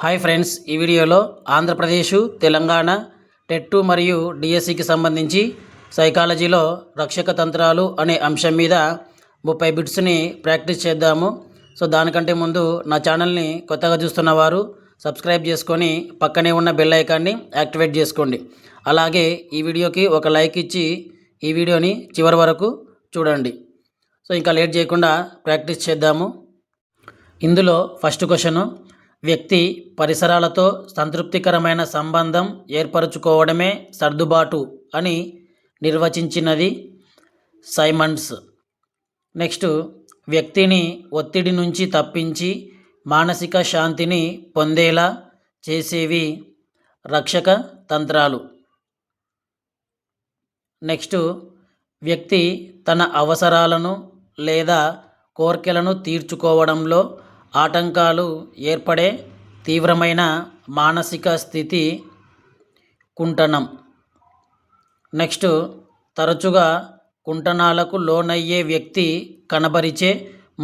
Hi friends, ఈ వీడియోలో Andhra Pradesh, Telangana TET మరియు డిఎస్సికి సంబంధించి సైకాలజీలో రక్షక తంత్రాలు అనే అంశం మీద 30 బిట్స్ని ప్రాక్టీస్ చేద్దాము. సో దానికంటే ముందు నా ఛానల్ని కొత్తగా చూస్తున్న వారు సబ్స్క్రైబ్ చేసుకొని పక్కనే ఉన్న బెల్ ఐకాన్ని యాక్టివేట్ చేసుకోండి. అలాగే ఈ వీడియోకి ఒక లైక్ ఇచ్చి ఈ వీడియోని చివరి వరకు చూడండి. సో ఇంకా లేట్ చేయకుండా ప్రాక్టీస్ చేద్దాము. ఇందులో ఫస్ట్ క్వశ్చను, వ్యక్తి పరిసరాలతో సంతృప్తికరమైన సంబంధం ఏర్పరచుకోవడమే సర్దుబాటు అని నిర్వచించినది సైమండ్స్. నెక్స్ట్, వ్యక్తిని ఒత్తిడి నుంచి తప్పించి మానసిక శాంతిని పొందేలా చేసేవి రక్షక తంత్రాలు. నెక్స్ట్, వ్యక్తి తన అవసరాలను లేదా కోర్కెలను తీర్చుకోవడంలో ఆటంకాలు ఏర్పడే తీవ్రమైన మానసిక స్థితి కుంటనం. నెక్స్ట్, తరచుగా కుంటనాలకు లోనయ్యే వ్యక్తి కనబరిచే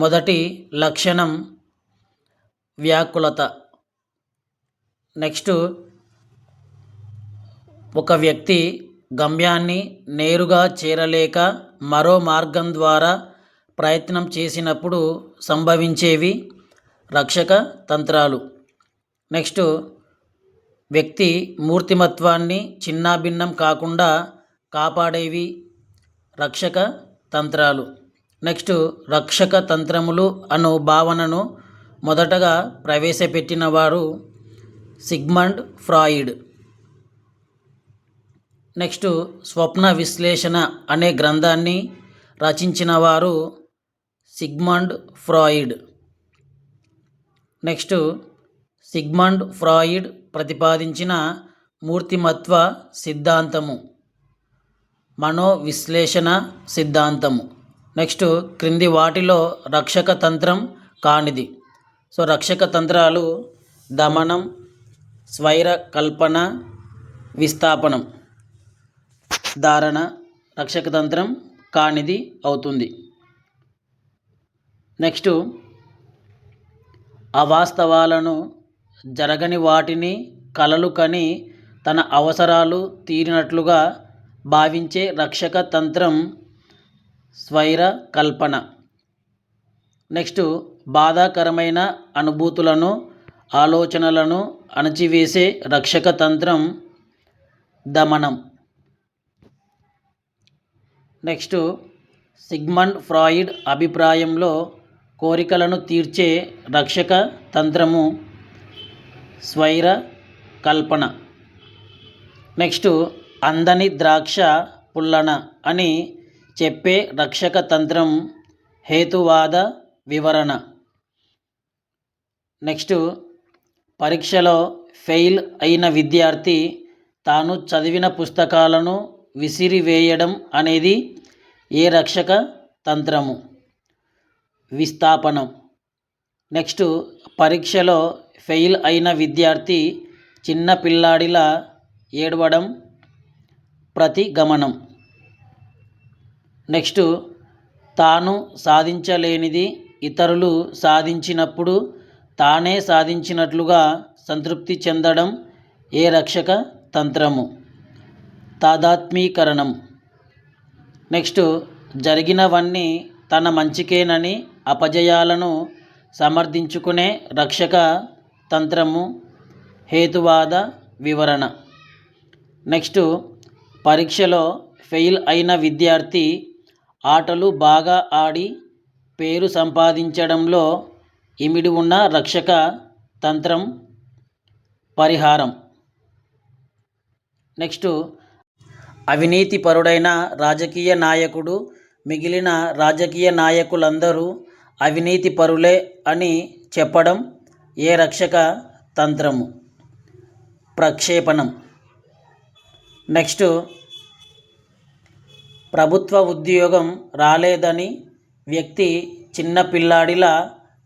మొదటి లక్షణం వ్యాకులత. నెక్స్ట్, ఒక వ్యక్తి గమ్యాన్ని నేరుగా చేరలేక మరో మార్గం ద్వారా ప్రయత్నం చేసినప్పుడు సంభవించేవి రక్షక తంత్రాలు. నెక్స్ట్, వ్యక్తి మూర్తిమత్వాన్ని చిన్నాభిన్నం కాకుండా కాపాడేవి రక్షక తంత్రాలు. నెక్స్ట్, రక్షక తంత్రములు అను భావనను మొదటగా ప్రవేశపెట్టిన వారు సిగ్మండ్ ఫ్రాయిడ్. నెక్స్ట్, స్వప్న విశ్లేషణ అనే గ్రంథాన్ని రచించిన వారు Sigmund Freud. Next, Sigmund Freud ప్రతిపాదించిన మూర్తిమత్వ సిద్ధాంతము మనోవిశ్లేషణ సిద్ధాంతము. నెక్స్ట్, క్రింది వాటిలో రక్షక తంత్రం కానిది. సో రక్షక తంత్రాలు దమనం, స్వైర కల్పన, విస్థాపనం. ధారణ రక్షక తంత్రం కానిది అవుతుంది. నెక్స్ట్, అవాస్తవాలను, జరగని వాటిని కలలు కని తన అవసరాలు తీరినట్లుగా భావించే రక్షక తంత్రం స్వైర కల్పన. నెక్స్ట్, బాధాకరమైన అనుభూతులను, ఆలోచనలను అణచివేసే రక్షక తంత్రం దమనం. నెక్స్ట్, సిగ్మండ్ ఫ్రాయిడ్ అభిప్రాయంలో కోరికలను తీర్చే రక్షక తంత్రము స్వైర కల్పన. నెక్స్ట్, అందని ద్రాక్ష పుల్లన అని చెప్పే రక్షక తంత్రం హేతువాద వివరణ. నెక్స్ట్, పరీక్షలో ఫెయిల్ అయిన విద్యార్థి తాను చదివిన పుస్తకాలను విసిరివేయడం అనేది ఏ రక్షక తంత్రము? విస్థాపనం. నెక్స్ట్, పరీక్షలో ఫెయిల్ అయిన విద్యార్థి చిన్న పిల్లాడిలా ఏడవడం ప్రతిగమనం. నెక్స్ట్, తాను సాధించలేనిది ఇతరులు సాధించినప్పుడు తానే సాధించినట్లుగా సంతృప్తి చెందడం ఏ రక్షక తంత్రము? తాదాత్మీకరణం. నెక్స్ట్, జరిగినవన్నీ తన మంచికేనని అపజయాలను సమర్థించుకునే రక్షక తంత్రము హేతువాద వివరణ. నెక్స్ట్, పరీక్షలో ఫెయిల్ అయిన విద్యార్థి ఆటలు బాగా ఆడి పేరు సంపాదించడంలో ఇమిడి ఉన్న రక్షక తంత్రం పరిహారం. నెక్స్ట్, అవినీతిపరుడైన రాజకీయ నాయకుడు మిగిలిన రాజకీయ నాయకులందరూ అవినీతిపరులే అని చెప్పడం ఏ రక్షక తంత్రము? ప్రక్షేపణం. నెక్స్ట్, ప్రభుత్వ ఉద్యోగం రాలేదని వ్యక్తి చిన్న పిల్లాడిలా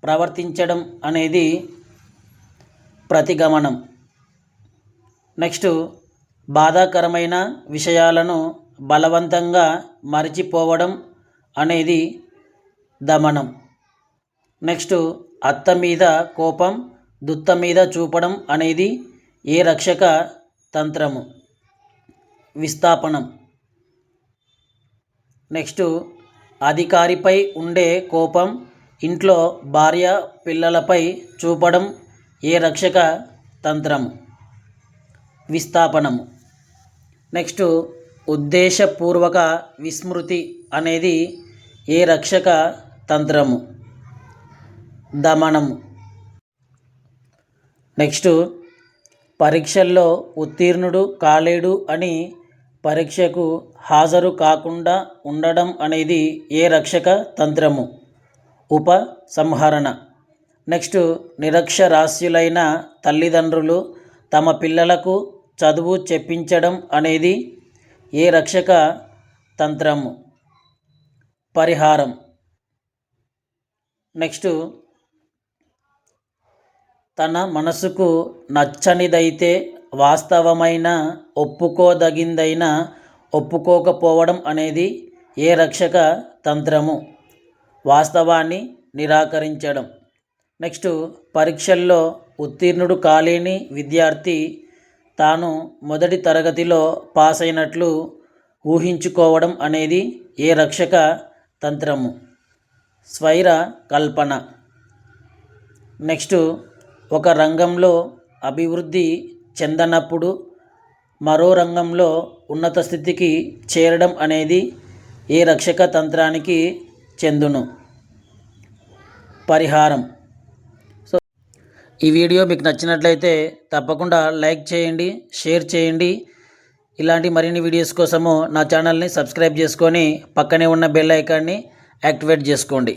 ప్రవర్తించడం అనేది ప్రతిగమనం. నెక్స్ట్, బాధాకరమైన విషయాలను బలవంతంగా మరిచిపోవడం అనేది దమనం. నెక్స్ట్, అత్త మీద కోపం దుత్త మీద చూపడం అనేది ఏ రక్షక తంత్రము? విస్థాపనం. నెక్స్ట్, అధికారిపై ఉండే కోపం ఇంట్లో భార్య పిల్లలపై చూపడం ఏ రక్షక తంత్రము? విస్థాపనము. నెక్స్ట్, ఉద్దేశపూర్వక విస్మృతి అనేది ఏ రక్షక తంత్రము? దమనము. నెక్స్ట్, పరీక్షల్లో ఉత్తీర్ణుడు కాలేడు అని పరీక్షకు హాజరు కాకుండా ఉండడం అనేది ఏ రక్షక తంత్రము? ఉపసంహరణ. నెక్స్ట్, నిరక్షరాస్యులైన తల్లిదండ్రులు తమ పిల్లలకు చదువు చెప్పించడం అనేది ఏ రక్షక తంత్రము? పరిహారం. నెక్స్ట్, తన మనసుకు నచ్చనిదైతే వాస్తవమైన ఒప్పుకోదగిందైన ఒప్పుకోకపోవడం అనేది ఏ రక్షక తంత్రము? వాస్తవాన్ని నిరాకరించడం. నెక్స్ట్, పరీక్షల్లో ఉత్తీర్ణుడు కాలేని విద్యార్థి తాను మొదటి తరగతిలో పాస్ అయినట్లు ఊహించుకోవడం అనేది ఏ రక్షక తంత్రము? స్వైర కల్పన. నెక్స్ట్, ఒక రంగంలో అభివృద్ధి చెందనప్పుడు మరో రంగంలో ఉన్నత స్థితికి చేరడం అనేది ఏ రక్షక తంత్రానికి చెందును? పరిహారం. సో ఈ వీడియో మీకు నచ్చినట్లయితే తప్పకుండా లైక్ చేయండి, షేర్ చేయండి. ఇలాంటి మరిన్ని వీడియోస్ కోసము నా ఛానల్ని సబ్స్క్రైబ్ చేసుకొని పక్కనే ఉన్న బెల్ ఐకాన్ని యాక్టివేట్ చేసుకోండి.